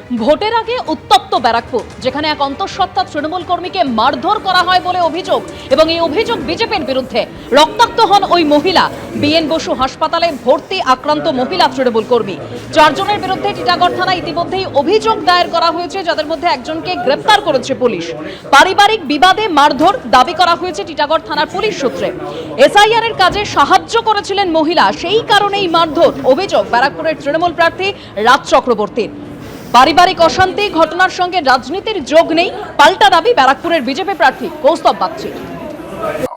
ভোটের আগে উত্তপ্ত ব্যারাকপুর, যেখানে এক অন্তঃসত্ত্বা তৃণমূল কর্মীকে মারধর করা হয় বলে অভিযোগ এবং এই অভিযোগ বিজেপির বিরুদ্ধে। রক্তাক্ত হন ওই মহিলা। বিএন বসু হাসপাতালে ভর্তি আক্রান্ত মহিলা তৃণমূল কর্মী। 4 জনের বিরুদ্ধে টিটাগড় থানায় ইতিমধ্যেই অভিযোগ দায়ের করা হয়েছে, যাদের মধ্যে একজনকে গ্রেফতার করেছে পুলিশ। পারিবারিক বিবাদে মারধর দাবি করা হয়েছে টিটাগড় থানার পুলিশ সূত্রে। এসআইআর এর কাজে সাহায্য করেছিলেন মহিলা, সেই কারণেই মারধর, অভিযোগ ব্যারাকপুরের তৃণমূল প্রার্থী রাজ চক্রবর্তীর। পারিবারিক অশান্তি, ঘটনার সঙ্গে রাজনীতির যোগ নেই, পাল্টা দাবি ব্যারাকপুরের বিজেপি প্রার্থী কৌস্তব বাগচি।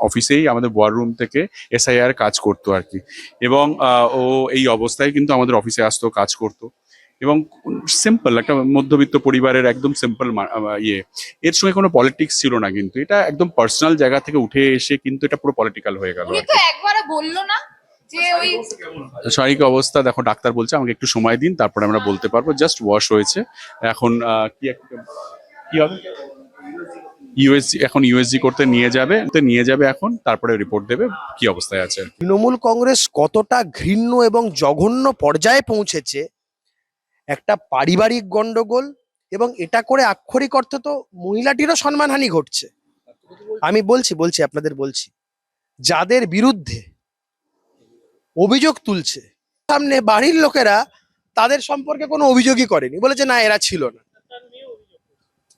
অফিসেই আমাদের ওয়ার রুম থেকে এসআইআর কাজ করতো আর কি, এবং ও এই অবস্থায় কিন্তু আমাদের অফিসে আসতো, কাজ করতো, এবং সিম্পল একটা মধ্যবিত্ত পরিবারের একদম সিম্পল এর সঙ্গে কোনো পলিটিক্স ছিল না, কিন্তু এটা একদম পার্সোনাল জায়গা থেকে উঠে এসে কিন্তু এটা পুরো পলিটিক্যাল হয়ে গেল। একবারও বললো না যে ওই শারীরিক অবস্থা দেখো, ডাক্তার বলছে আমাকে একটু সময় দিন, তারপরে আমরা বলতে পারবো। জাস্ট ওয়াশ হয়েছে, এখন কি হবে ইউএসজি, এখন ইউএসজি করতে নিয়ে যাবে এখন, তারপরে রিপোর্ট দেবে কি অবস্থায় আছে। তৃণমূল কংগ্রেস কতটা ঘৃণ্য এবং জঘন্য পর্যায়ে পৌঁছেছে, একটা পারিবারিক গন্ডগোল, এবং এটা করে আক্ষরিক অর্থে তো মহিলাটিরও সম্মানহানি ঘটছে। আমি বলছি আপনাদের বলছি, যাদের বিরুদ্ধে অভিযোগ তুলছে সামনে বাড়ির লোকেরা তাদের সম্পর্কে কোনো অভিযোগই করেনি, বলেছে না এরা ছিল না।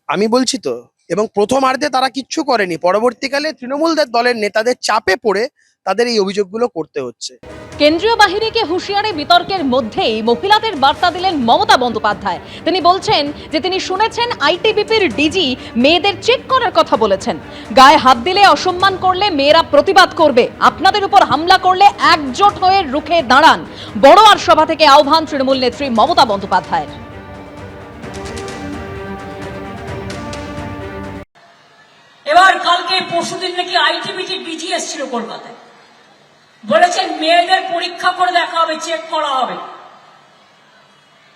আমি বলছি তো, এবং প্রথমার্ধে তারা কিচ্ছু করেনি, পরবর্তীকালে তৃণমূল দলের নেতাদের চাপে পড়ে তাদের এই অভিযোগগুলো করতে হচ্ছে। কেন্দ্রীয় বাহিনীকে হুঁশিয়ারি বিতর্কের মধ্যেই মহিলাদের বার্তা দিলেন মমতা বন্দ্যোপাধ্যায়। তিনি বলছেন যে তিনি শুনেছেন আইটিবিপির ডিজি মেয়েদের চেক করার কথা বলেছেন। গায়ে হাত দিলে, অসম্মান করলে মেয়েরা প্রতিবাদ করবে, আপনাদের উপর হামলা করলে একজোট হয়ে রুখে দাঁড়ান। বড়োয়ার সভা থেকে আহ্বান তৃণমূল নেত্রী মমতা বন্দ্যোপাধ্যায়ের। এবার কালকে পরশুদিন নাকি আইটিবিটি ডিজি এসেছিল কলকাতায়, বলেছেন মেয়েদের পরীক্ষা করে দেখা হবে, চেক করা হবে।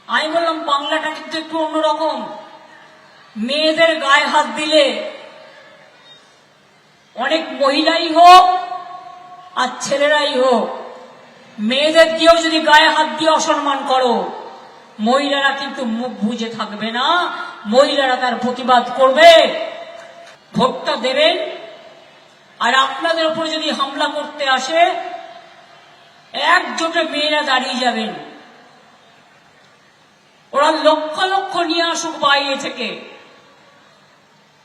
আমি বললাম বাংলাটা কিন্তু একটু অন্যরকম। মেয়েদের গায়ে হাত দিলে অনেক মহিলাই হোক আর ছেলেরাই হোক, মেয়েদের দিয়েও যদি গায়ে হাত দিয়ে অসম্মান করো, মহিলারা কিন্তু মুখ বুজে থাকবে না, মহিলারা তার প্রতিবাদ করবে। ভোটটা দেবেন, আর আপনাদের উপর যদি হামলা করতে আসে একজোটে মেয়েরা দাঁড়িয়ে যাবেন। ওরা লক্ষ লক্ষ নিয়ে আসুক বাইরে থেকে,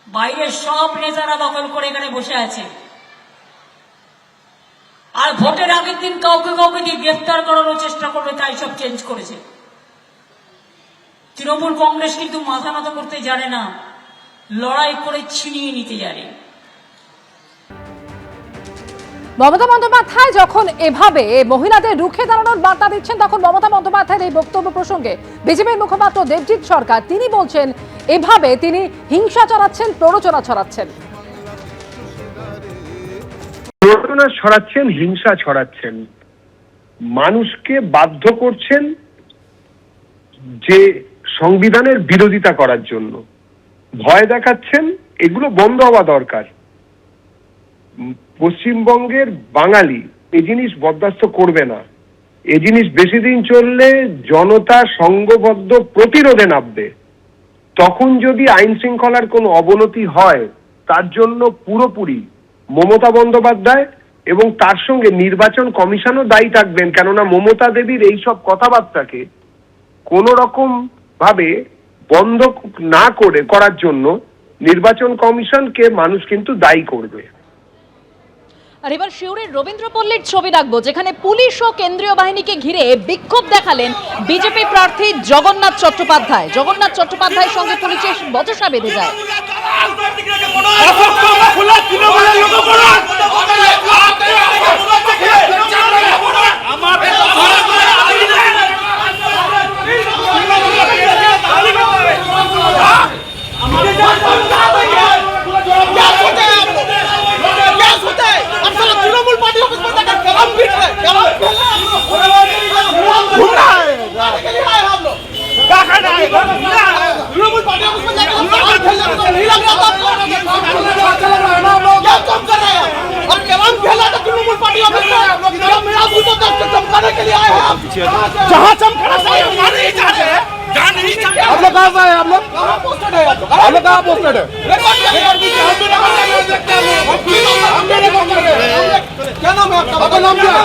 বাইরের সব নেতারা দখল করে এখানে বসে আছে, আর ভোটের আগের দিন কাউকে কাউকে দিয়ে গ্রেফতার করানোর চেষ্টা করবে, তাই সব চেঞ্জ করেছে। তৃণমূল কংগ্রেস কিন্তু মাথা নত করতে জানে না, লড়াই করে ছিনিয়ে নিতে জানে। মমতা বন্দ্যোপাধ্যায় যখন এভাবে মহিলাদের রুখে দাঁড়ানোর বার্তা দিচ্ছেন, তখন মমতা বন্দ্যোপাধ্যায়ের এই বক্তব্য প্রসঙ্গে বিজেপির মুখপাত্র দেবজিৎ সরকার তিনি বলছেন এভাবে তিনি হিংসা ছড়াচ্ছেন, প্ররোচনা ছড়াচ্ছেন। প্ররোচনা ছড়াচ্ছেন, হিংসা ছড়াচ্ছেন, মানুষকে বাধ্য করছেন যে সংবিধানের বিরোধিতা করার জন্য, ভয় দেখাচ্ছেন। এগুলো বন্ধ হওয়া দরকার। পশ্চিমবঙ্গের বাঙালি এই জিনিস বরদাস্ত করবে না। এই জিনিস বেশি দিন চললে জনতা সংঘবদ্ধ প্রতিরোধে নামবে। তখন যদি আইন শৃঙ্খলার কোনো অবনতি হয়, তার জন্য পুরোপুরি মমতা বন্দ্যোপাধ্যায় এবং তার সঙ্গে নির্বাচন কমিশনও দায়ী থাকবেন। কেননা মমতা দেবীর এইসব কথাবার্তাকে কোন রকম ভাবে বন্ধ না করার জন্য নির্বাচন কমিশনকে মানুষ কিন্তু দায়ী করবে। আর এবার শিউরের রবীন্দ্রপল্লীর ছবি রাখবো, যেখানে পুলিশ ও কেন্দ্রীয় বাহিনীকে ঘিরে বিক্ষোভ দেখালেন বিজেপি প্রার্থী জগন্নাথ চট্টোপাধ্যায়। জগন্নাথ চট্টোপাধ্যায়ের সঙ্গে পুলিশের বচসা বেঁধে যায়। जहाँ चमकना चाहिए हमारे ही जाते हैं। आप लोग कहाँ से आए? आप लोग कहाँ पोस्टेड है? क्या नाम है आपका? आपका नाम क्या है?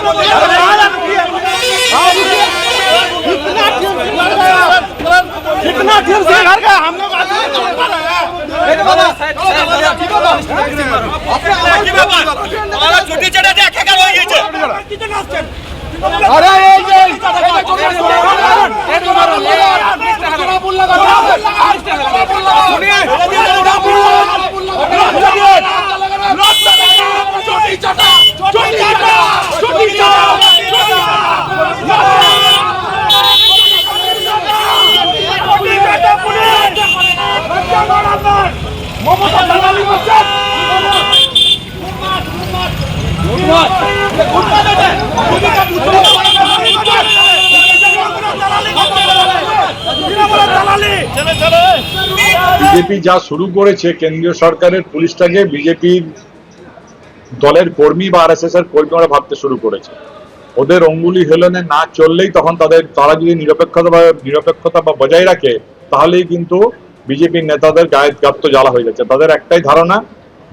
कितना ठीक से घर का हम लोग ছুটি ছেড়ে দিয়ে খেকার হয়ে গেছে। আরে এই যে বিজেপি যা শুরু করেছে, কেন্দ্রীয় সরকারের পুলিশটাকে বিজেপির দলের কর্মী বা আরএসএস এর কর্মী ওরা ভাবতে শুরু করেছে। ওদের অঙ্গুলি হেলনে না চললেই তখন তারা যদি নিরপেক্ষতা বা বজায় রাখে, তাহলেই কিন্তু বিজেপির নেতাদের গায়ে গাত্ত জ্বালা হয়ে যাচ্ছে। তাদের একটাই ধারণা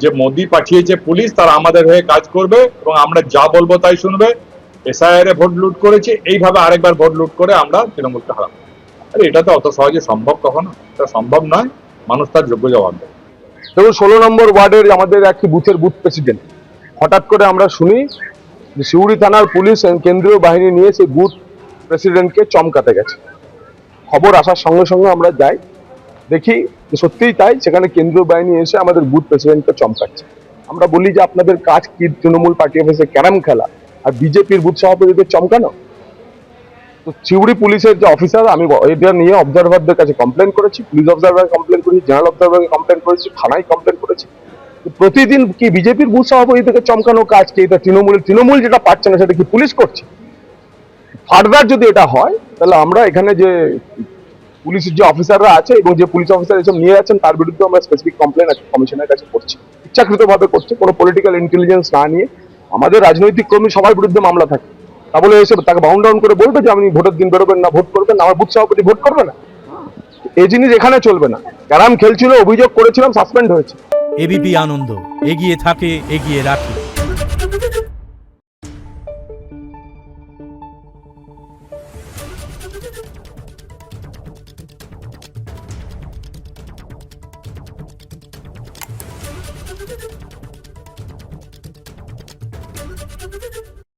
যে মোদি পাঠিয়েছে পুলিশ, তারা আমাদের হয়ে কাজ করবে এবং আমরা যা বলবো তাই শুনবে। এসআইআর এ ভোট লুট করেছে, এইভাবে আরেকবার ভোট লুট করে আমরা তৃণমূলকে হারাবো। আরে এটা তো অত সহজে সম্ভব কখনো? এটা সম্ভব নয়। মানুষ তার যোগ্য জবাব দেয়। দেখুন, 16 নম্বর ওয়ার্ডের আমাদের একটি বুথের বুথ প্রেসিডেন্ট, হঠাৎ করে আমরা শুনি যে সিউড়ি থানার পুলিশ কেন্দ্রীয় বাহিনী নিয়ে সেই বুথ প্রেসিডেন্টকে চমকাতে গেছে। খবর আসার সঙ্গে সঙ্গে আমরা যাই, দেখি যে সত্যিই তাই, সেখানে কেন্দ্রীয় বাহিনী এসে আমাদের বুথ প্রেসিডেন্টকে চমকাচ্ছে। আমরা বলি যে আপনাদের কাজ কি তৃণমূল পার্টি অফিসে ক্যারাম খেলা আর বিজেপির বুথ সভাপতিদের চমকানো? তো সিউড়ি পুলিশের যে অফিসার, আমি এটা নিয়ে অবজারভারদের কাছে কমপ্লেন করেছি, পুলিশ অবজারভার কমপ্লেন করেছি, জেনারেল অবজারভারকে কমপ্লেন করেছি, থানায় কমপ্লেন করেছি। প্রতিদিন কি বিজেপির বুথ সভাপতি থেকে চমকানো কাজ কি এটা তৃণমূল যেটা পাচ্ছে না সেটা কি পুলিশ করছে? ফার্দার যদি এটা হয় তাহলে আমরা এখানে যে পুলিশের যে অফিসাররা আছে এবং যে পুলিশ অফিসার এসব নিয়ে যাচ্ছেন তার বিরুদ্ধে আমরা স্পেসিফিক কমপ্লেন আজকে কমিশনের কাছে করছি। ইচ্ছাকৃতভাবে করছে, কোনো পলিটিক্যাল ইন্টেলিজেন্স না নিয়ে। আমাদের রাজনৈতিক কর্মী সবার বিরুদ্ধে মামলা থাকে, তা বলে এসে তাকে বাউন্ড ডাউন করে বলবে যে আপনি ভোটের দিন বেরোবেন না, ভোট করবেন না, আমার বুথ সভাপতি ভোট করবে না। এই জিনিস এখানে চলবে না। ক্যারাম খেলছিল, অভিযোগ করেছিলাম, সাসপেন্ড হয়েছে। এবিপি আনন্দ এগিয়ে থাকে, এগিয়ে রাখে।